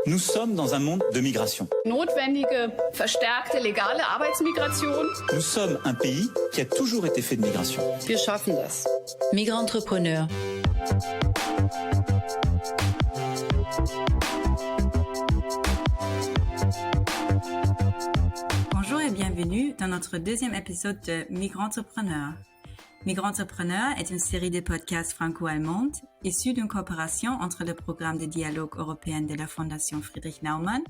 Nous sommes dans un monde de migration. Notwendige, verstärkte legale Arbeitsmigration. Nous sommes un pays qui a toujours été fait de migration. Wir schaffen das. Migrant-entrepreneur. Bonjour et bienvenue dans notre deuxième épisode de Migrant-entrepreneur. Migrant-entrepreneur est une série de podcasts franco-allemandes issus d'une coopération entre le programme de dialogue européen de la Fondation Friedrich Naumann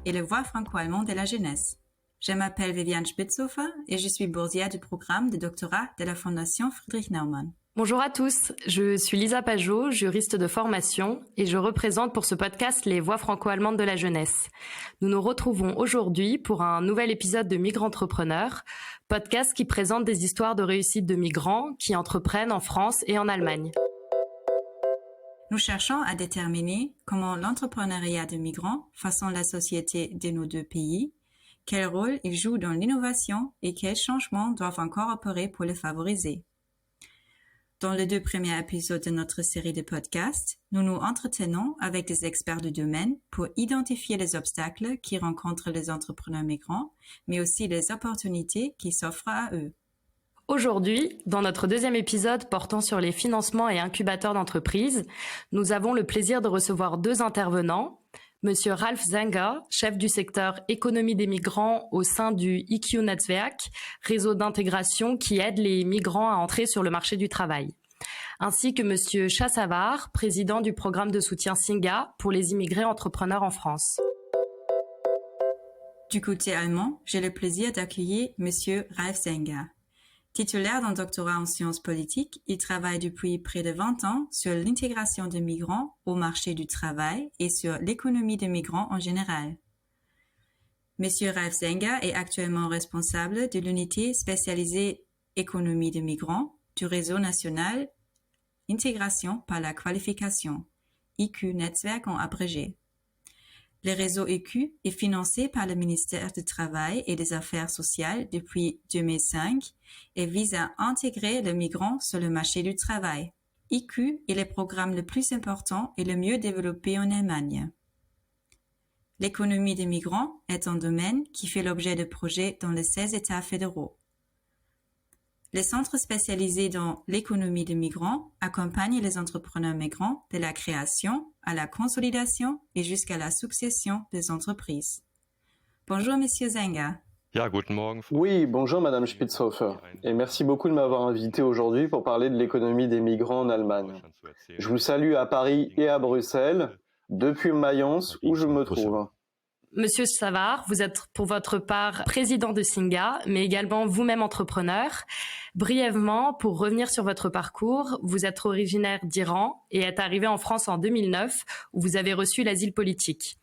et le Voix franco-allemand de la jeunesse. Je m'appelle Viviane Spitzhofer et je suis boursière du programme de doctorat de la Fondation Friedrich Naumann. Bonjour à tous, je suis Lisa Pajot, juriste de formation et je représente pour ce podcast les Voix franco-allemandes de la jeunesse. Nous nous retrouvons aujourd'hui pour un nouvel épisode de Migrant-entrepreneur, podcast qui présente des histoires de réussite de migrants qui entreprennent en France et en Allemagne. Nous cherchons à déterminer comment l'entrepreneuriat de migrants façonne la société de nos deux pays, quel rôle il joue dans l'innovation et quels changements doivent encore opérer pour le favoriser. Dans les deux premiers épisodes de notre série de podcasts, nous nous entretenons avec des experts du domaine pour identifier les obstacles qui rencontrent les entrepreneurs migrants, mais aussi les opportunités qui s'offrent à eux. Aujourd'hui, dans notre deuxième épisode portant sur les financements et incubateurs d'entreprises, nous avons le plaisir de recevoir deux intervenants. Monsieur Ralf Zenger, chef du secteur économie des migrants au sein du IQ-Netzwerk, réseau d'intégration qui aide les migrants à entrer sur le marché du travail. Ainsi que Monsieur Chassavar, président du programme de soutien Singa pour les immigrés entrepreneurs en France. Du côté allemand, j'ai le plaisir d'accueillir Monsieur Ralf Zenger. Titulaire d'un doctorat en sciences politiques, il travaille depuis près de 20 ans sur l'intégration des migrants au marché du travail et sur l'économie des migrants en général. Monsieur Ralf Zenger est actuellement responsable de l'unité spécialisée économie des migrants du réseau national Intégration par la qualification, IQ-Netzwerk en abrégé. Le réseau IQ est financé par le ministère du Travail et des Affaires sociales depuis 2005 et vise à intégrer les migrants sur le marché du travail. IQ est le programme le plus important et le mieux développé en Allemagne. L'économie des migrants est un domaine qui fait l'objet de projets dans les 16 États fédéraux. Les centres spécialisés dans l'économie des migrants accompagnent les entrepreneurs migrants de la création à la consolidation et jusqu'à la succession des entreprises. Bonjour, Monsieur Zenger. Ja, guten Morgen. Oui, bonjour Madame Spitzhofer, et merci beaucoup de m'avoir invité aujourd'hui pour parler de l'économie des migrants en Allemagne. Je vous salue à Paris et à Bruxelles, depuis Mayence où je me trouve. Monsieur Savard, vous êtes pour votre part président de Singa, mais également vous-même entrepreneur. Brièvement, pour revenir sur votre parcours, vous êtes originaire d'Iran et êtes arrivé en France en 2009, où vous avez reçu l'asile politique.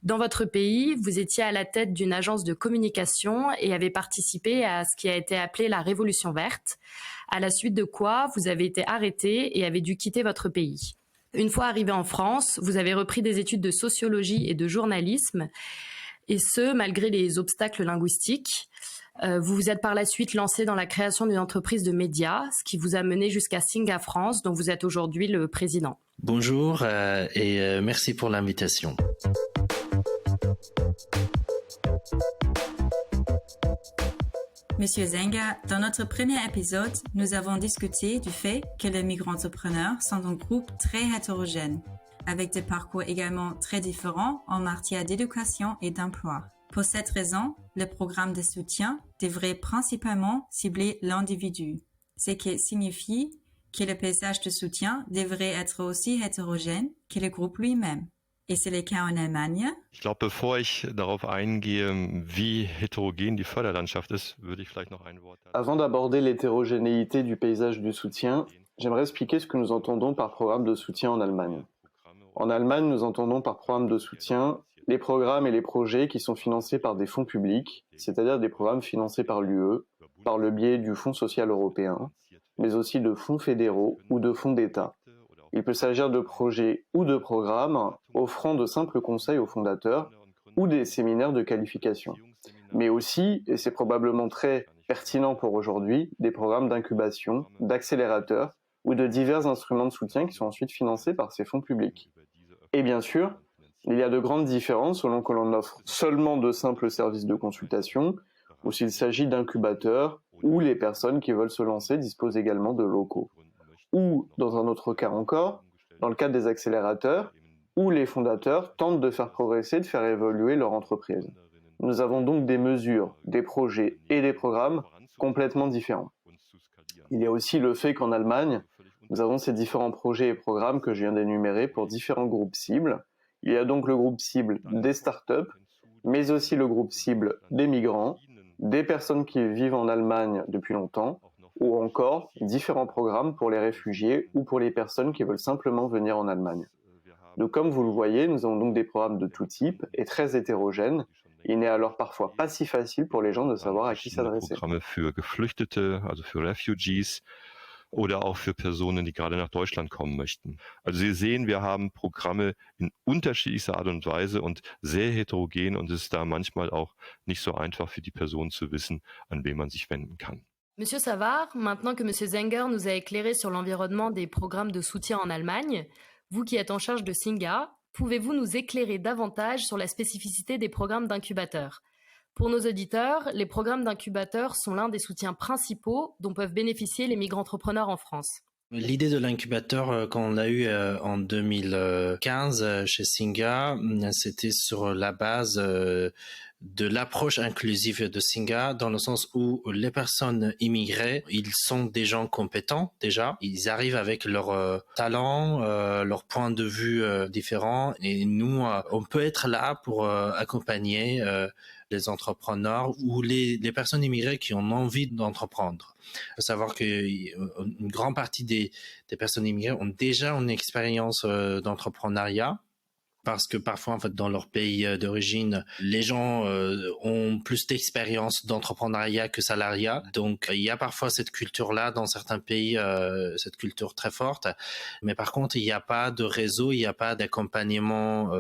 Dans votre pays, vous étiez à la tête d'une agence de communication et avez participé à ce qui a été appelé la Révolution verte, à la suite de quoi vous avez été arrêté et avez dû quitter votre pays. Une fois arrivé en France, vous avez repris des études de sociologie et de journalisme, et ce, malgré les obstacles linguistiques. Vous vous êtes par la suite lancé dans la création d'une entreprise de médias, ce qui vous a mené jusqu'à Singa France, dont vous êtes aujourd'hui le président. Bonjour et merci pour l'invitation. Monsieur Zenger, dans notre premier épisode, nous avons discuté du fait que les migrants-entrepreneurs sont un groupe très hétérogène, avec des parcours également très différents en matière d'éducation et d'emploi. Pour cette raison, le programme de soutien devrait principalement cibler l'individu, ce qui signifie que le paysage de soutien devrait être aussi hétérogène que le groupe lui-même. Et c'est le cas en Allemagne. Ich glaube, bevor ich darauf eingehe, wie heterogen die Förderlandschaft ist, würde ich vielleicht noch ein Wort. Avant d'aborder l'hétérogénéité du paysage du soutien, j'aimerais expliquer ce que nous entendons par programme de soutien en Allemagne. En Allemagne, nous entendons par programme de soutien les programmes et les projets qui sont financés par des fonds publics, c'est-à-dire des programmes financés par l'UE, par le biais du Fonds social européen, mais aussi de fonds fédéraux ou de fonds d'État. Il peut s'agir de projets ou de programmes offrant de simples conseils aux fondateurs ou des séminaires de qualification. Mais aussi, et c'est probablement très pertinent pour aujourd'hui, des programmes d'incubation, d'accélérateurs ou de divers instruments de soutien qui sont ensuite financés par ces fonds publics. Et bien sûr, Il y a de grandes différences selon que l'on offre seulement de simples services de consultation ou s'il s'agit d'incubateurs où les personnes qui veulent se lancer disposent également de locaux. Ou, dans un autre cas encore, dans le cadre des accélérateurs, où les fondateurs tentent de faire progresser, de faire évoluer leur entreprise. Nous avons donc des mesures, des projets et des programmes complètement différents. Il y a aussi le fait qu'en Allemagne, nous avons ces différents projets et programmes que je viens d'énumérer pour différents groupes cibles. Il y a donc le groupe cible des startups, mais aussi le groupe cible des migrants, des personnes qui vivent en Allemagne depuis longtemps, ou encore différents programmes pour les réfugiés ou pour les personnes qui veulent simplement venir en Allemagne. Donc comme vous le voyez, nous avons donc des programmes de tout type et très hétérogènes. Il n'est alors parfois pas si facile pour les gens de savoir à qui s'adresser. Programme für Geflüchtete, also für Refugees oder auch für Personen, die gerade nach Deutschland kommen möchten. Also Sie sehen, wir haben Programme in unterschiedlichster Art und Weise und sehr heterogen und es ist da manchmal auch nicht so einfach für die Person zu wissen, an wen man sich wenden kann. Monsieur Savard, maintenant que Monsieur Zenger nous a éclairé sur l'environnement des programmes de soutien en Allemagne, vous qui êtes en charge de Singa, pouvez-vous nous éclairer davantage sur la spécificité des programmes d'incubateurs? Pour nos auditeurs, les programmes d'incubateurs sont l'un des soutiens principaux dont peuvent bénéficier les micro-entrepreneurs en France. L'idée de l'incubateur qu'on a eu en 2015 chez Singa, c'était sur la base de l'approche inclusive de Singa, dans le sens où les personnes immigrées, ils sont des gens compétents déjà, ils arrivent avec leurs talents, leurs points de vue différents, et nous, on peut être là pour accompagner les entrepreneurs ou les personnes immigrées qui ont envie d'entreprendre. Il faut savoir qu'une grande partie des personnes immigrées ont déjà une expérience d'entrepreneuriat, parce que parfois, en fait, dans leur pays d'origine, les gens ont plus d'expérience d'entrepreneuriat que salariat. Donc, il y a parfois cette culture-là dans certains pays, cette culture très forte. Mais par contre, il n'y a pas de réseau, il n'y a pas d'accompagnement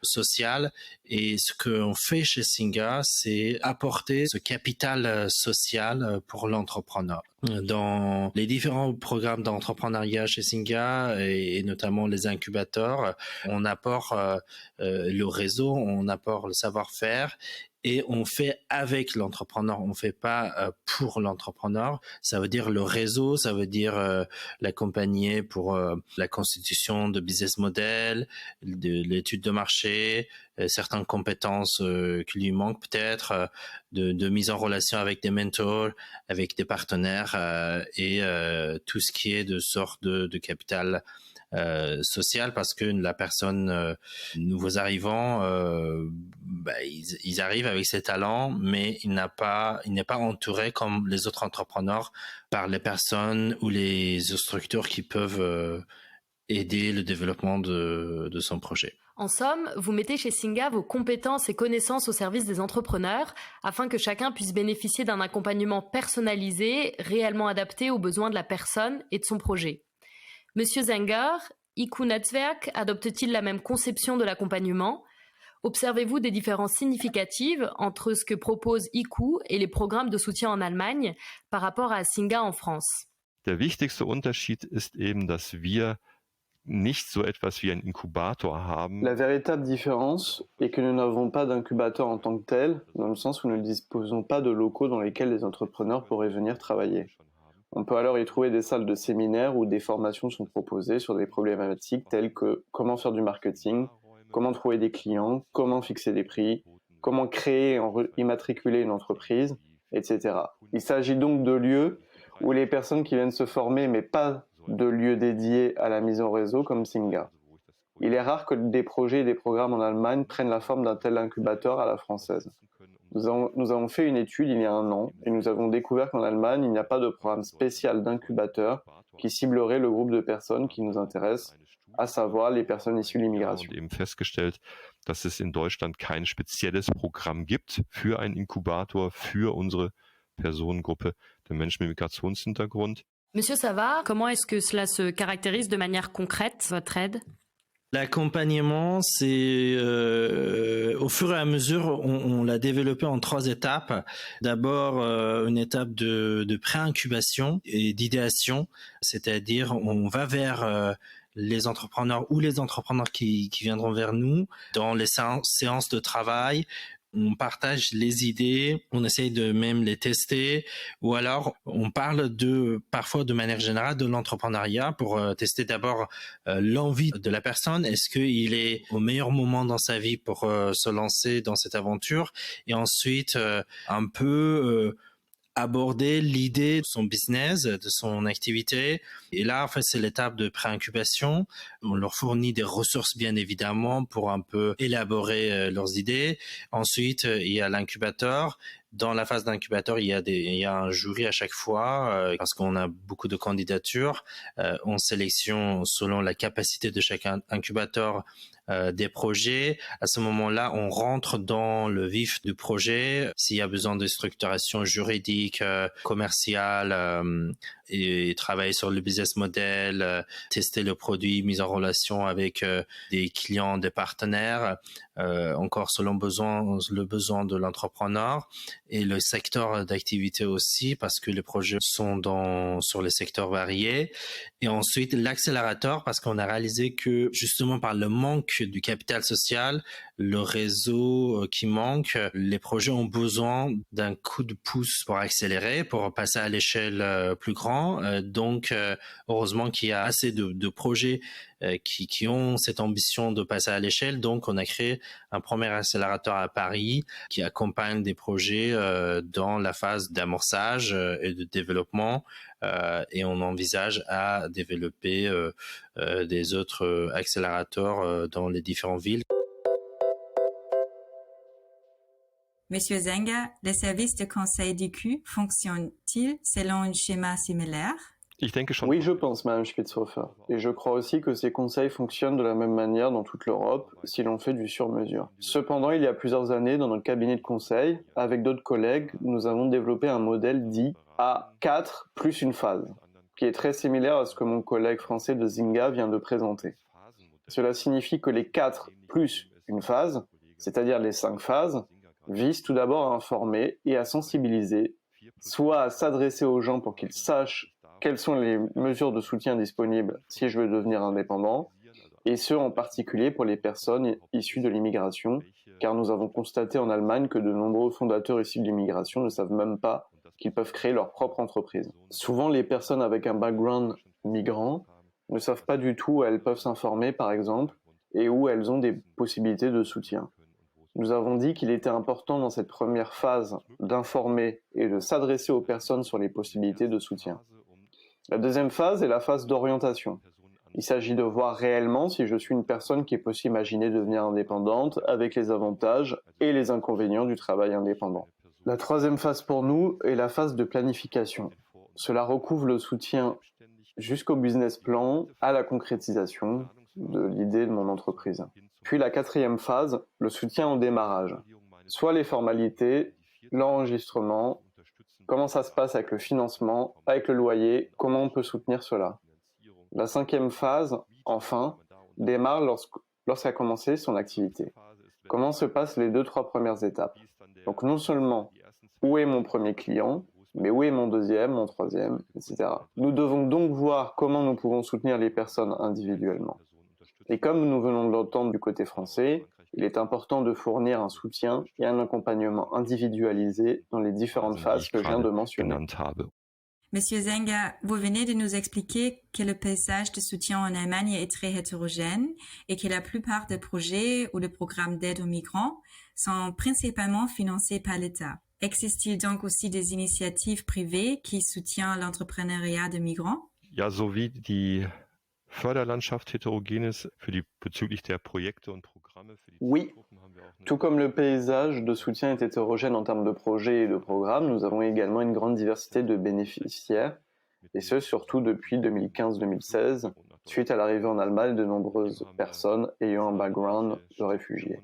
social. Et ce qu'on fait chez Singa, c'est apporter ce capital social pour l'entrepreneur. Dans les différents programmes d'entrepreneuriat chez Singa et notamment les incubateurs, on apporte le réseau, on apporte le savoir-faire et on fait avec l'entrepreneur, on fait pas pour l'entrepreneur. Ça veut dire le réseau, ça veut dire l'accompagner pour la constitution de business model, de l'étude de marché, certaines compétences qui lui manquent peut-être, de mise en relation avec des mentors, avec des partenaires et tout ce qui est de sorte de capital social, parce que la personne nouveaux arrivants, ils arrivent avec ses talents, mais il n'est pas entouré comme les autres entrepreneurs par les personnes ou les structures qui peuvent aider le développement de son projet. En somme, vous mettez chez Singa vos compétences et connaissances au service des entrepreneurs afin que chacun puisse bénéficier d'un accompagnement personnalisé, réellement adapté aux besoins de la personne et de son projet. Monsieur Zenger, IQ Netzwerk adopte-t-il la même conception de l'accompagnement? Observez-vous des différences significatives entre ce que propose IQ et les programmes de soutien en Allemagne par rapport à Singa en France? Der wichtigste Unterschied ist eben, dass wir nicht so etwas wie ein Inkubator haben. La véritable différence est que nous n'avons pas d'incubateur en tant que tel, dans le sens où nous ne disposons pas de locaux dans lesquels les entrepreneurs pourraient venir travailler. On peut alors y trouver des salles de séminaires où des formations sont proposées sur des problématiques telles que comment faire du marketing, comment trouver des clients, comment fixer des prix, comment créer et immatriculer une entreprise, etc. Il s'agit donc de lieux où les personnes qui viennent se former, mais pas de lieux dédiés à la mise en réseau comme Singa. Il est rare que des projets et des programmes en Allemagne prennent la forme d'un tel incubateur à la française. Nous avons fait une étude il y a 1 an et nous avons découvert qu'en Allemagne, il n'y a pas de programme spécial d'incubateur qui ciblerait le groupe de personnes qui nous intéressent, à savoir les personnes issues de l'immigration. Wir haben eben festgestellt, dass es in Deutschland kein spezielles Programm gibt für einen Inkubator, für unsere Personengruppe der Menschen mit Migrationshintergrund. Monsieur Savard, comment est-ce que cela se caractérise de manière concrète, votre aide? L'accompagnement, c'est au fur et à mesure, on l'a développé en 3 étapes. D'abord, une étape de pré-incubation et d'idéation, c'est-à-dire on va vers les entrepreneurs ou les entrepreneurs qui viendront vers nous dans les séances de travail. On partage les idées, on essaye de même les tester, ou alors on parle parfois de manière générale de l'entrepreneuriat pour tester d'abord l'envie de la personne. Est-ce qu'il est au meilleur moment dans sa vie pour se lancer dans cette aventure? Et ensuite, un peu aborder l'idée de son business, de son activité. Et là, en fait, c'est l'étape de pré-incubation. On leur fournit des ressources, bien évidemment, pour un peu élaborer leurs idées. Ensuite, il y a l'incubateur. Dans la phase d'incubateur, il y a un jury à chaque fois parce qu'on a beaucoup de candidatures. On sélectionne selon la capacité de chaque incubateur des projets. À ce moment-là, on rentre dans le vif du projet. S'il y a besoin de structuration juridique, commerciale, et travailler sur le business model, tester le produit, mise en relation avec des clients, des partenaires, encore selon le besoin de l'entrepreneur et le secteur d'activité aussi, parce que les projets sont sur les secteurs variés. Et ensuite, l'accélérateur, parce qu'on a réalisé que justement par le manque du capital social, le réseau qui manque, les projets ont besoin d'un coup de pouce pour accélérer, pour passer à l'échelle plus grande. Donc, heureusement qu'il y a assez de projets qui ont cette ambition de passer à l'échelle. Donc, on a créé un premier accélérateur à Paris qui accompagne des projets dans la phase d'amorçage et de développement. Et on envisage à développer des autres accélérateurs dans les différentes villes. Monsieur Zenger, les services de conseil du Q fonctionnent-ils selon un schéma similaire? Oui, je pense, Madame Spitzhofer. Et je crois aussi que ces conseils fonctionnent de la même manière dans toute l'Europe, si l'on fait du sur-mesure. Cependant, il y a plusieurs années, dans notre cabinet de conseil, avec d'autres collègues, nous avons développé un modèle dit A4 plus une phase, qui est très similaire à ce que mon collègue français de Zynga vient de présenter. Cela signifie que les 4 plus une phase, c'est-à-dire les 5 phases, vise tout d'abord à informer et à sensibiliser, soit à s'adresser aux gens pour qu'ils sachent quelles sont les mesures de soutien disponibles si je veux devenir indépendant, et ce en particulier pour les personnes issues de l'immigration, car nous avons constaté en Allemagne que de nombreux fondateurs issus de l'immigration ne savent même pas qu'ils peuvent créer leur propre entreprise. Souvent, les personnes avec un background migrant ne savent pas du tout où elles peuvent s'informer, par exemple, et où elles ont des possibilités de soutien. Nous avons dit qu'il était important dans cette première phase d'informer et de s'adresser aux personnes sur les possibilités de soutien. La deuxième phase est la phase d'orientation. Il s'agit de voir réellement si je suis une personne qui peut s'imaginer devenir indépendante avec les avantages et les inconvénients du travail indépendant. La troisième phase pour nous est la phase de planification. Cela recouvre le soutien jusqu'au business plan, à la concrétisation de l'idée de mon entreprise. Puis la quatrième phase, le soutien au démarrage. Soit les formalités, l'enregistrement, comment ça se passe avec le financement, avec le loyer, comment on peut soutenir cela. La cinquième phase, enfin, démarre lorsqu'a commencé son activité. Comment se passent les 2-3 premières étapes? Donc non seulement où est mon premier client, mais où est mon deuxième, mon troisième, etc. Nous devons donc voir comment nous pouvons soutenir les personnes individuellement. Et comme nous venons de l'entendre du côté français, il est important de fournir un soutien et un accompagnement individualisé dans les différentes phases que je viens de mentionner. Monsieur Zenger, vous venez de nous expliquer que le paysage de soutien en Allemagne est très hétérogène et que la plupart des projets ou des programmes d'aide aux migrants sont principalement financés par l'État. Existe-t-il donc aussi des initiatives privées qui soutiennent l'entrepreneuriat de migrants? Ja, so wie die Förderlandschaft heterogen ist bezüglich der Projekte und Programme für die Oui, tout comme le paysage de soutien est hétérogène en termes de projets et de programmes, nous avons également une grande diversité de bénéficiaires, et ce surtout depuis 2015-2016, suite à l'arrivée en Allemagne de nombreuses personnes ayant un background de réfugiés.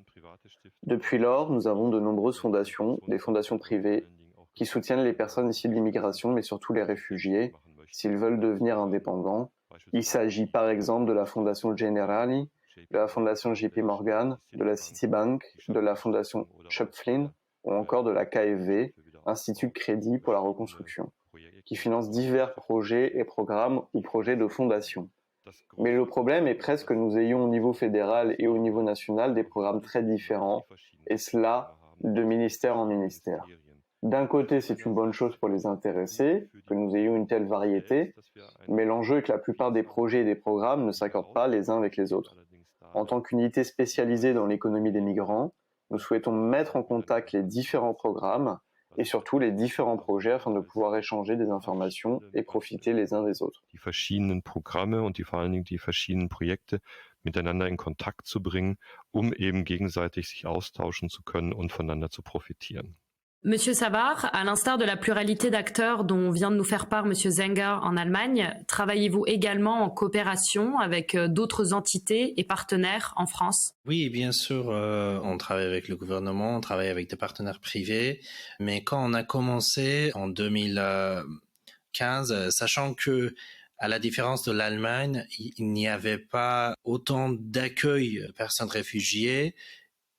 Depuis lors, nous avons de nombreuses fondations, des fondations privées, qui soutiennent les personnes issues de l'immigration, mais surtout les réfugiés, s'ils veulent devenir indépendants. Il s'agit par exemple de la Fondation Generali, de la Fondation JP Morgan, de la Citibank, de la Fondation Schöpflin ou encore de la KfW, Institut de crédit pour la reconstruction, qui finance divers projets et programmes ou projets de fondation. Mais le problème est presque que nous ayons au niveau fédéral et au niveau national des programmes très différents, et cela de ministère en ministère. D'un côté, c'est une bonne chose pour les intéressés, que nous ayons une telle variété, mais l'enjeu est que la plupart des projets et des programmes ne s'accordent pas les uns avec les autres. En tant qu'unité spécialisée dans l'économie des migrants, nous souhaitons mettre en contact les différents programmes et surtout les différents projets afin de pouvoir échanger des informations et profiter les uns des autres. Die verschiedenen Programme und vor allen Dingen die verschiedenen Projekte miteinander in Kontakt zu bringen, eben gegenseitig sich austauschen zu können und voneinander zu profitieren. Monsieur Savard, à l'instar de la pluralité d'acteurs dont vient de nous faire part Monsieur Zenger en Allemagne, travaillez-vous également en coopération avec d'autres entités et partenaires en France? Oui, bien sûr, on travaille avec le gouvernement, on travaille avec des partenaires privés, mais quand on a commencé en 2015, sachant que à la différence de l'Allemagne, il n'y avait pas autant d'accueil de personnes réfugiées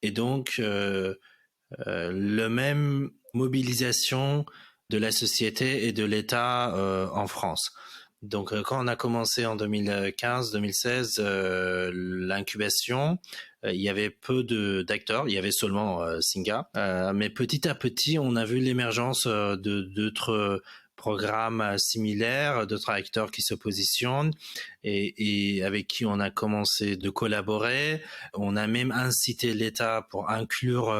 et donc le même mobilisation de la société et de l'État en France. Donc quand on a commencé en 2015-2016 l'incubation, il y avait peu d'acteurs, il y avait seulement Singa, mais petit à petit on a vu l'émergence d'autres programmes similaires, d'autres acteurs qui se positionnent et avec qui on a commencé de collaborer. On a même incité l'État pour inclure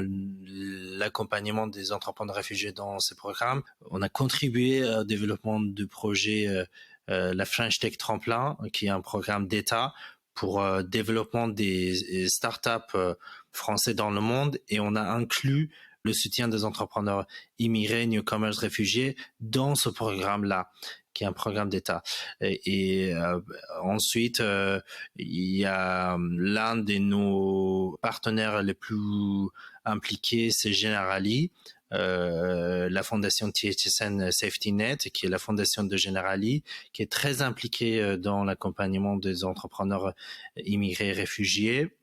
l'accompagnement des entrepreneurs réfugiés dans ces programmes. On a contribué au développement du projet la French Tech Tremplin, qui est un programme d'État pour développement des startups français dans le monde, et on a inclus le soutien des entrepreneurs immigrés, newcomers, réfugiés dans ce programme-là, qui est un programme d'État. Ensuite, il y a l'un de nos partenaires les plus impliqués, c'est Generali, la fondation THSN Safety Net, qui est la fondation de Generali, qui est très impliquée dans l'accompagnement des entrepreneurs immigrés et réfugiés.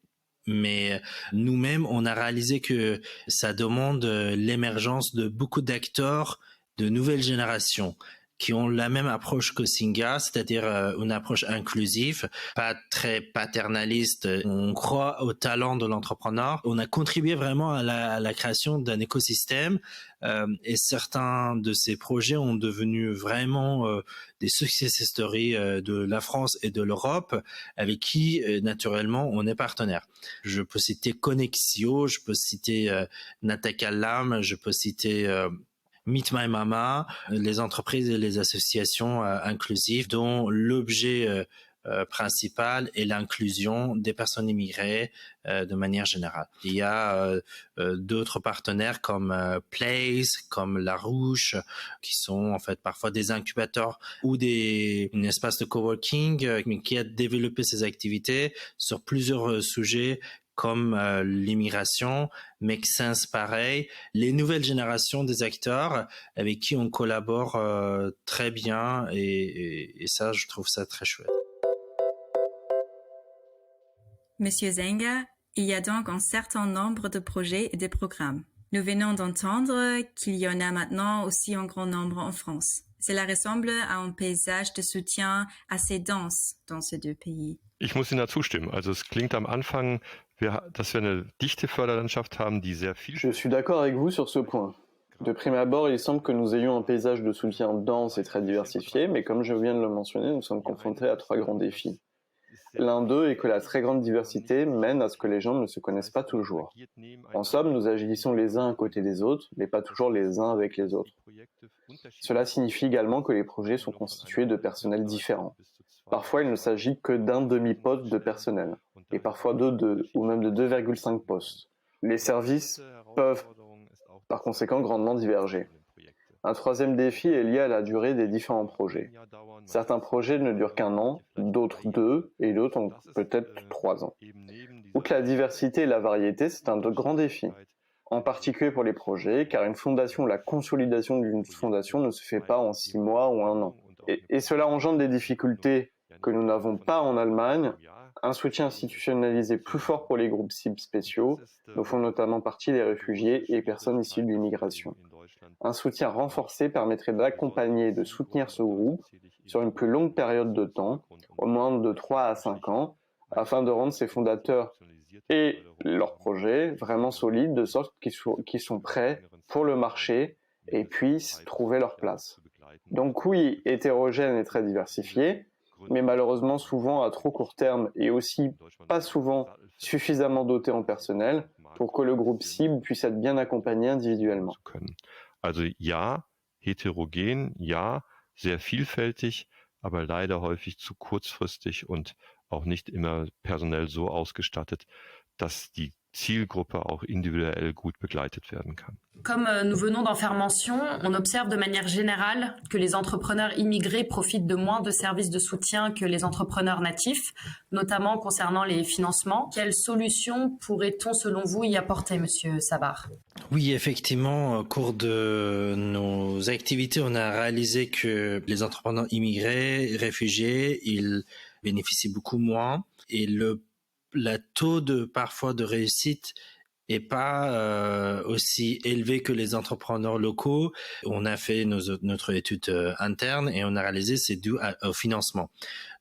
Mais nous-mêmes, on a réalisé que ça demande l'émergence de beaucoup d'acteurs de nouvelle génération qui ont la même approche que Singa, c'est-à-dire une approche inclusive, pas très paternaliste. On croit au talent de l'entrepreneur. On a contribué vraiment à la création d'un écosystème et certains de ces projets ont devenu vraiment des success stories de la France et de l'Europe, avec qui, naturellement, on est partenaire. Je peux citer Connexio, je peux citer Natakalam, je peux citer Meet My Mama, les entreprises et les associations inclusives dont l'objet principal est l'inclusion des personnes immigrées de manière générale. Il y a d'autres partenaires comme Place, comme La Ruche, qui sont en fait parfois des incubateurs ou un espace de coworking qui a développé ces activités sur plusieurs sujets comme l'immigration, Make Sense pareil, les nouvelles générations des acteurs avec qui on collabore très bien et ça, je trouve ça très chouette. Monsieur Zenger, il y a donc un certain nombre de projets et de programmes. Nous venons d'entendre qu'il y en a maintenant aussi un grand nombre en France. Cela ressemble à un paysage de soutien assez dense dans ces deux pays. Ich muss Ihnen da zustimmen. Also es klingt am Anfang, dass wir eine dichte Förderlandschaft haben, die sehr viel... Je suis d'accord avec vous sur ce point. De prime abord, il semble que nous ayons un paysage de soutien dense et très diversifié, mais comme je viens de le mentionner, nous sommes confrontés à 3 grands défis. L'un d'eux est que la très grande diversité mène à ce que les gens ne se connaissent pas toujours. En somme, nous agissons les uns à côté des autres, mais pas toujours les uns avec les autres. Cela signifie également que les projets sont constitués de personnels différents. Parfois, il ne s'agit que d'un demi-poste de personnel, et parfois de 2, ou même de 2,5 postes. Les services peuvent, par conséquent, grandement diverger. Un troisième défi est lié à la durée des différents projets. Certains projets ne durent qu'1 an, d'autres 2, et d'autres ont peut-être 3 ans. Outre la diversité et la variété, c'est un grand défi, en particulier pour les projets, car une fondation ou la consolidation d'une fondation ne se fait pas en 6 mois ou 1 an. Et cela engendre des difficultés que nous n'avons pas en Allemagne, un soutien institutionnalisé plus fort pour les groupes cibles spéciaux, dont font notamment partie les réfugiés et les personnes issues de l'immigration. Un soutien renforcé permettrait d'accompagner et de soutenir ce groupe sur une plus longue période de temps, au moins de 3 à 5 ans, afin de rendre ses fondateurs et leurs projets vraiment solides, de sorte qu'ils sont prêts pour le marché et puissent trouver leur place. Donc oui, hétérogène et très diversifié, mais malheureusement souvent à trop court terme et aussi pas souvent suffisamment doté en personnel pour que le groupe cible puisse être bien accompagné individuellement. Also ja, heterogen, ja, sehr vielfältig, aber leider häufig zu kurzfristig und auch nicht immer personell so ausgestattet, dass die Zielgruppe auch individuell gut begleitet werden kann. Comme nous venons d'en faire mention, on observe de manière générale que les entrepreneurs immigrés profitent de moins de services de soutien que les entrepreneurs natifs, notamment concernant les financements. Quelles solutions pourrait-on, selon vous, y apporter, Monsieur Savard? Oui, effectivement, au cours de nos activités, on a réalisé que les entrepreneurs immigrés, réfugiés, ils bénéficient beaucoup moins et la taux parfois de réussite est pas aussi élevé que les entrepreneurs locaux. On a fait notre étude interne et on a réalisé c'est dû au financement.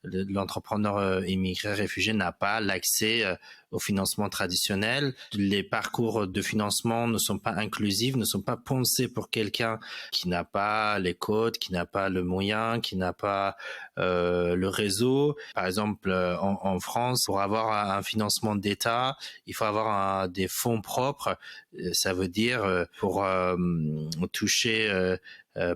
L'entrepreneur immigré réfugié n'a pas l'accès au financement traditionnel. Les parcours de financement ne sont pas inclusifs, ne sont pas pensés pour quelqu'un qui n'a pas les codes, qui n'a pas le moyen, qui n'a pas le réseau. Par exemple, en France, pour avoir un financement d'État, il faut avoir des fonds propres. Ça veut dire pour toucher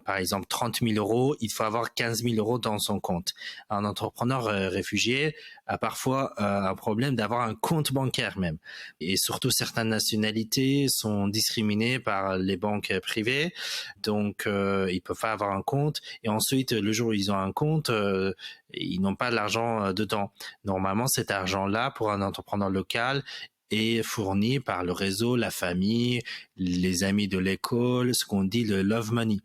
par exemple 30 000 euros, il faut avoir 15 000 euros dans son compte. Un entrepreneur réfugié a parfois un problème d'avoir un compte bancaire même. Et surtout, certaines nationalités sont discriminées par les banques privées, donc ils peuvent pas avoir un compte. Et ensuite, le jour où ils ont un compte, ils n'ont pas l'argent dedans. Normalement, cet argent-là, pour un entrepreneur local, est fourni par le réseau, la famille, les amis de l'école, ce qu'on dit le love money.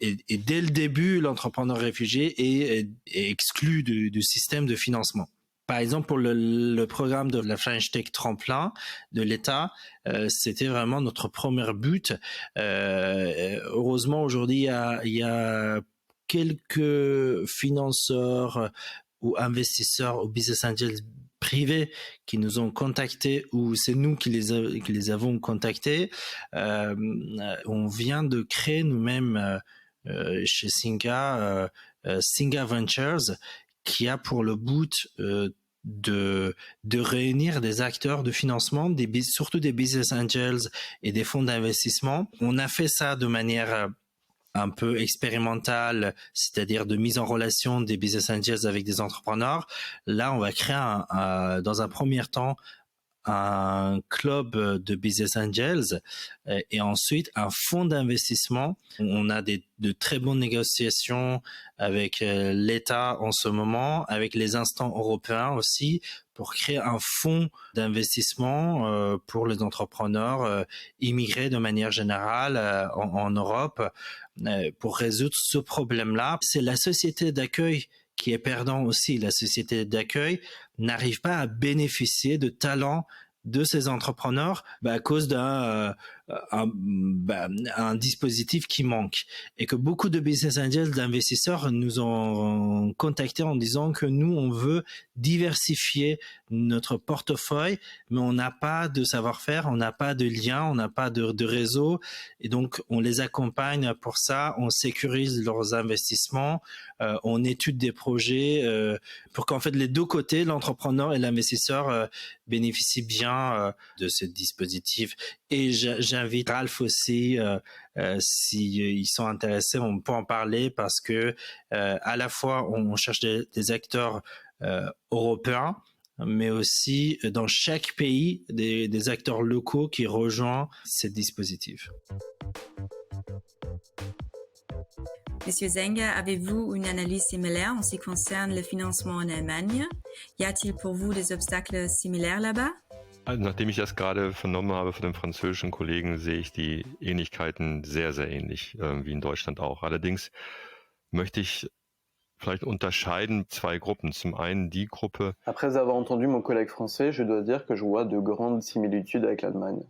Et dès le début, l'entrepreneur réfugié est exclu du système de financement. Par exemple, pour le programme de la French Tech Tremplin de l'État, c'était vraiment notre premier but. Heureusement, aujourd'hui, il y a quelques financeurs ou investisseurs ou business angels privés qui nous ont contactés ou c'est nous qui les avons contactés. On vient de créer nous-mêmes chez Singa Singa Ventures qui a pour le but de réunir des acteurs de financement, surtout des business angels et des fonds d'investissement. On a fait ça de manière un peu expérimentale, c'est-à-dire de mise en relation des business angels avec des entrepreneurs. Là, on va créer dans un premier temps un club de business angels et ensuite un fonds d'investissement. On a de très bonnes négociations avec l'État en ce moment, avec les instants européens aussi, pour créer un fonds d'investissement pour les entrepreneurs immigrés de manière générale en Europe pour résoudre ce problème-là. C'est la société d'accueil qui est perdant aussi. La société d'accueil n'arrive pas à bénéficier de talents de ces entrepreneurs à cause d'un dispositif qui manque et que beaucoup de business angels, d'investisseurs nous ont contactés en disant que nous, on veut diversifier notre portefeuille, mais on n'a pas de savoir-faire, on n'a pas de lien, on n'a pas de réseau et donc on les accompagne pour ça, on sécurise leurs investissements, on étude des projets pour qu'en fait les deux côtés, l'entrepreneur et l'investisseur bénéficient bien de ce dispositif. Et j'invite Ralph aussi, s'ils sont intéressés, on peut en parler parce que à la fois on cherche des acteurs européens, mais aussi dans chaque pays des acteurs locaux qui rejoignent ces dispositifs. Monsieur Zenger, avez-vous une analyse similaire en ce qui concerne le financement en Allemagne? Y a-t-il pour vous des obstacles similaires là-bas? Nachdem ich das gerade vernommen habe von dem französischen Kollegen, sehe ich die Ähnlichkeiten sehr, sehr ähnlich, wie in Deutschland auch. Allerdings möchte ich vielleicht unterscheiden zwei Gruppen. Zum einen die Gruppe. Après avoir entendu mon collègue français, je dois dire que je vois de grandes similitudes avec l'Allemagne.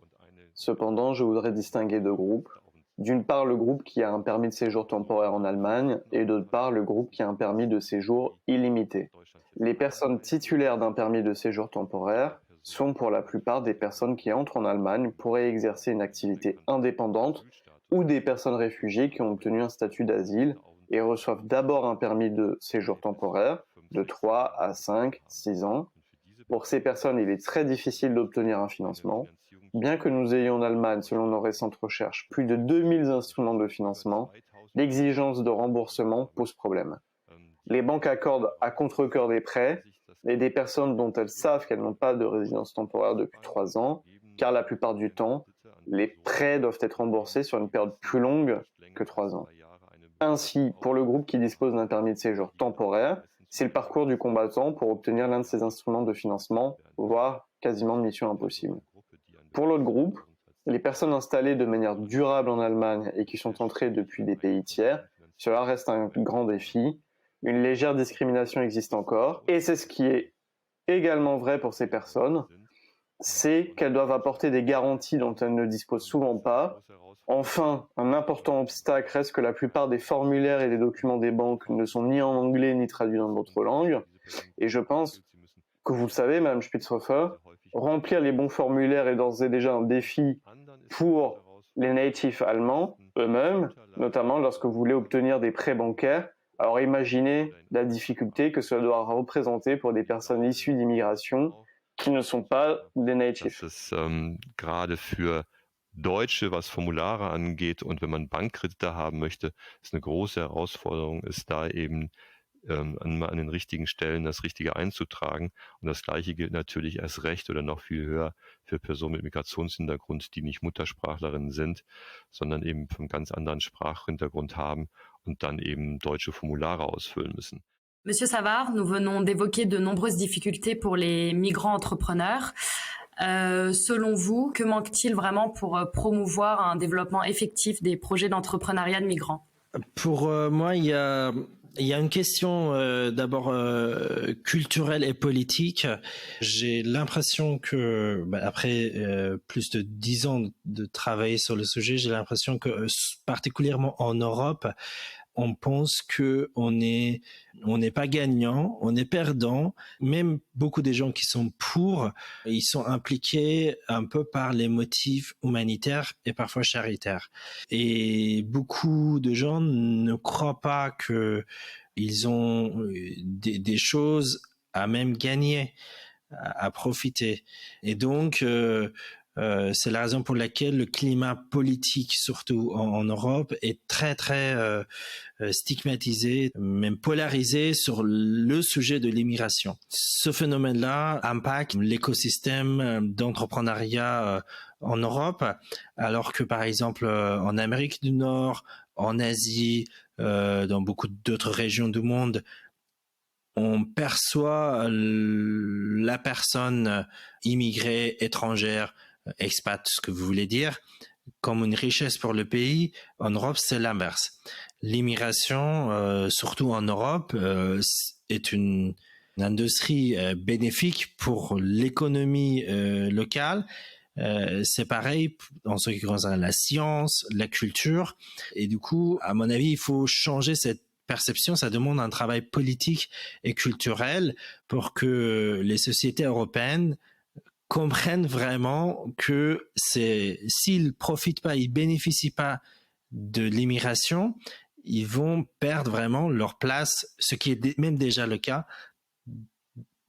Cependant, je voudrais distinguer deux groupes. D'une part, le groupe qui a un permis de séjour temporaire en Allemagne et d'autre part, le groupe qui a un permis de séjour illimité. Les personnes titulaires d'un permis de séjour temporaire sont pour la plupart des personnes qui entrent en Allemagne pour y exercer une activité indépendante ou des personnes réfugiées qui ont obtenu un statut d'asile et reçoivent d'abord un permis de séjour temporaire de 3 à 5, 6 ans. Pour ces personnes, il est très difficile d'obtenir un financement. Bien que nous ayons en Allemagne, selon nos récentes recherches, plus de 2000 instruments de financement, l'exigence de remboursement pose problème. Les banques accordent à contre-cœur des prêts et des personnes dont elles savent qu'elles n'ont pas de résidence temporaire depuis 3 ans, car la plupart du temps, les prêts doivent être remboursés sur une période plus longue que 3 ans. Ainsi, pour le groupe qui dispose d'un permis de séjour temporaire, c'est le parcours du combattant pour obtenir l'un de ces instruments de financement, voire quasiment de mission impossible. Pour l'autre groupe, les personnes installées de manière durable en Allemagne et qui sont entrées depuis des pays tiers, cela reste un grand défi. Une légère discrimination existe encore, et c'est ce qui est également vrai pour ces personnes, c'est qu'elles doivent apporter des garanties dont elles ne disposent souvent pas. Enfin, un important obstacle reste que la plupart des formulaires et des documents des banques ne sont ni en anglais ni traduits dans d'autres langues, et je pense que vous le savez, Mme Spitzhofer, remplir les bons formulaires est d'ores et déjà un défi pour les natifs allemands eux-mêmes, notamment lorsque vous voulez obtenir des prêts bancaires. Alors imaginez la difficulté que cela doit représenter pour des personnes issues d'immigration qui ne sont pas des natifs. Das ist gerade für Deutsche, was Formulare angeht und wenn man Bankkredite haben möchte, ist eine große Herausforderung, ist da eben an den richtigen Stellen das Richtige einzutragen. Und das Gleiche gilt natürlich erst recht oder noch viel höher für Personen mit Migrationshintergrund, die nicht Muttersprachlerinnen sind, sondern eben einen ganz anderen Sprachhintergrund haben und dann eben deutsche Formulare ausfüllen müssen. Monsieur Savard, nous venons d'évoquer de nombreuses difficultés pour les migrants entrepreneurs. Selon vous, que manque-t-il vraiment pour promouvoir un développement effectif des projets d'entrepreneuriat de migrants? Pour moi, il y a une question d'abord culturelle et politique. J'ai l'impression que, après plus de 10 ans de travailler sur le sujet, j'ai l'impression que particulièrement en Europe, on pense que on n'est pas gagnant, on est perdant. Même beaucoup des gens qui sont pour, ils sont impliqués un peu par les motifs humanitaires et parfois charitaires. Et beaucoup de gens ne croient pas que ils ont des choses à même gagner, à profiter. Et donc, c'est la raison pour laquelle le climat politique, surtout en Europe, est très très stigmatisé, même polarisé sur le sujet de l'immigration. Ce phénomène-là impacte l'écosystème d'entrepreneuriat en Europe, alors que par exemple en Amérique du Nord, en Asie, dans beaucoup d'autres régions du monde, on perçoit la personne immigrée, étrangère, expat, ce que vous voulez dire, comme une richesse pour le pays. En Europe, c'est l'inverse. L'immigration, surtout en Europe, est une industrie bénéfique pour l'économie locale. C'est pareil en ce qui concerne la science, la culture. Et du coup, à mon avis, il faut changer cette perception. Ça demande un travail politique et culturel pour que les sociétés européennes comprennent vraiment que s'ils profitent pas, ils bénéficient pas de l'immigration, ils vont perdre vraiment leur place, ce qui est même déjà le cas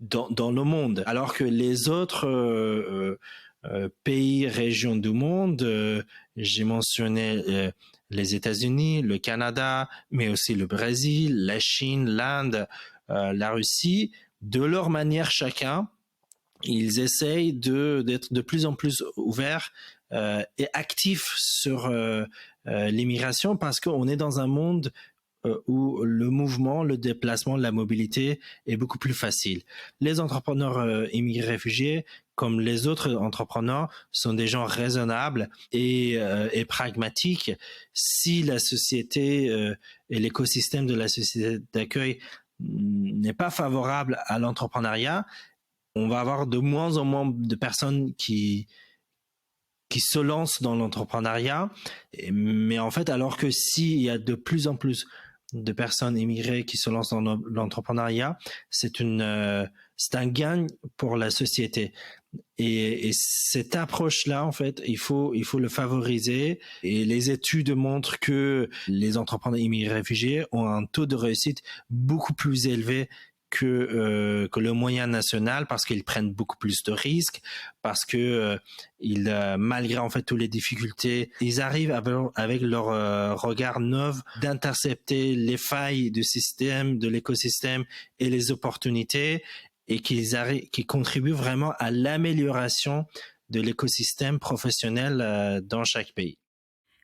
dans le monde. Alors que les autres pays, régions du monde, j'ai mentionné les États-Unis, le Canada, mais aussi le Brésil, la Chine, l'Inde, la Russie, de leur manière chacun, ils essayent d'être de plus en plus ouverts et actifs sur l'immigration parce qu'on est dans un monde où le mouvement, le déplacement, la mobilité est beaucoup plus facile. Les entrepreneurs immigrés réfugiés, comme les autres entrepreneurs, sont des gens raisonnables et pragmatiques. Si la société et l'écosystème de la société d'accueil n'est pas favorable à l'entrepreneuriat, on va avoir de moins en moins de personnes qui se lancent dans l'entrepreneuriat. Mais en fait, alors que s'il y a de plus en plus de personnes immigrées qui se lancent dans l'entrepreneuriat, c'est un gain pour la société. Et cette approche-là, en fait, il faut le favoriser. Et les études montrent que les entrepreneurs immigrés réfugiés ont un taux de réussite beaucoup plus élevé que le moyen national, parce qu'ils prennent beaucoup plus de risques, parce que malgré en fait toutes les difficultés, ils arrivent avec leur regard neuf d'intercepter les failles du système, de l'écosystème et les opportunités, et qu'ils contribuent vraiment à l'amélioration de l'écosystème professionnel dans chaque pays.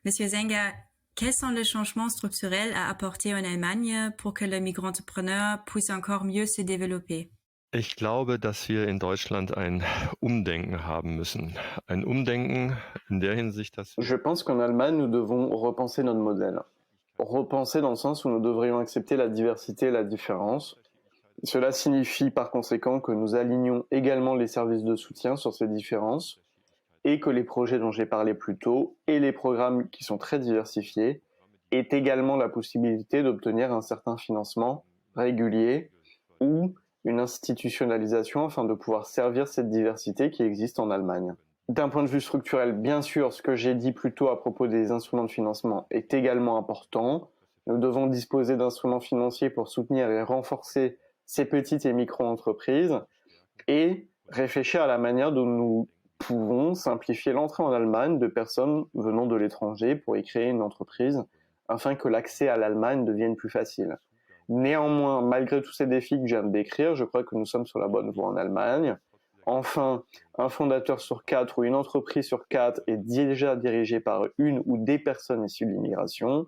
Monsieur Zenger, quels sont les changements structurels à apporter en Allemagne pour que le migrant-entrepreneur puisse encore mieux se développer? Ich glaube, dass wir in Deutschland ein Umdenken haben müssen. Ein Umdenken in der Hinsicht, dass Je pense qu'en Allemagne, nous devons repenser notre modèle. Repenser dans le sens où nous devrions accepter la diversité et la différence. Cela signifie par conséquent que nous alignons également les services de soutien sur ces différences et que les projets dont j'ai parlé plus tôt et les programmes qui sont très diversifiés aient également la possibilité d'obtenir un certain financement régulier ou une institutionnalisation afin de pouvoir servir cette diversité qui existe en Allemagne. D'un point de vue structurel, bien sûr, ce que j'ai dit plus tôt à propos des instruments de financement est également important. Nous devons disposer d'instruments financiers pour soutenir et renforcer ces petites et micro-entreprises et réfléchir à la manière dont nous pouvons simplifier l'entrée en Allemagne de personnes venant de l'étranger pour y créer une entreprise afin que l'accès à l'Allemagne devienne plus facile. Néanmoins, malgré tous ces défis que je viens de décrire, je crois que nous sommes sur la bonne voie en Allemagne. Enfin, un fondateur sur 4 ou une entreprise sur 4 est déjà dirigée par une ou des personnes issues de l'immigration.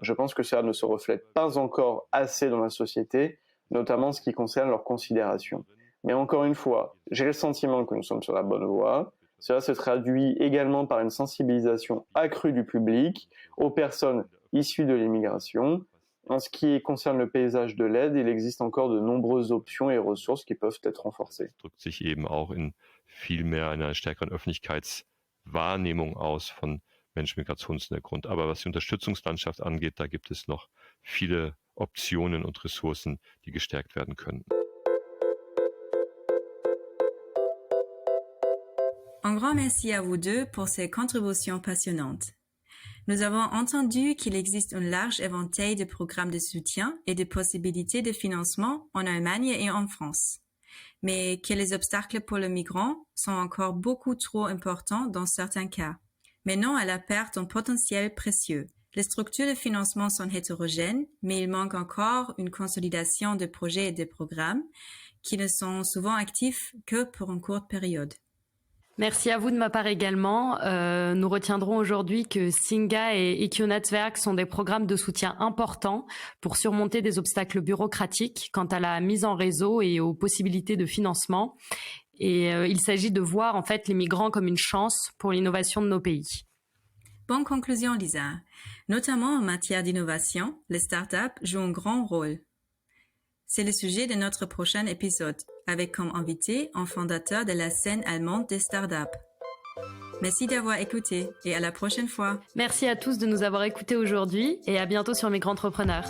Je pense que cela ne se reflète pas encore assez dans la société, notamment en ce qui concerne leurs considérations. Mais encore une fois, j'ai le sentiment que nous sommes sur la bonne voie. Cela se traduit également par une sensibilisation accrue du public aux personnes issues de l'immigration. En ce qui concerne le paysage de l'aide, il existe encore de nombreuses options et ressources qui peuvent être renforcées. drückt sich eben auch in viel mehr einer stärkeren Öffentlichkeitswahrnehmung aus von Menschen mit Migrationshintergrund. Aber was die Unterstützungslandschaft angeht, da gibt es noch viele Optionen und Ressourcen, die gestärkt werden können. Un grand merci à vous deux pour ces contributions passionnantes. Nous avons entendu qu'il existe un large éventail de programmes de soutien et de possibilités de financement en Allemagne et en France, mais que les obstacles pour le migrant sont encore beaucoup trop importants dans certains cas, menant à la perte d'un potentiel précieux. Les structures de financement sont hétérogènes, mais il manque encore une consolidation de projets et de programmes qui ne sont souvent actifs que pour une courte période. Merci à vous de ma part également. Nous retiendrons aujourd'hui que Singa et IQ Netzwerk sont des programmes de soutien importants pour surmonter des obstacles bureaucratiques quant à la mise en réseau et aux possibilités de financement. Et il s'agit de voir en fait les migrants comme une chance pour l'innovation de nos pays. Bonne conclusion, Lisa. Notamment en matière d'innovation, les startups jouent un grand rôle. C'est le sujet de notre prochain épisode, avec comme invité un fondateur de la scène allemande des startups. Merci d'avoir écouté et à la prochaine fois. Merci à tous de nous avoir écoutés aujourd'hui et à bientôt sur Migrants Entrepreneurs.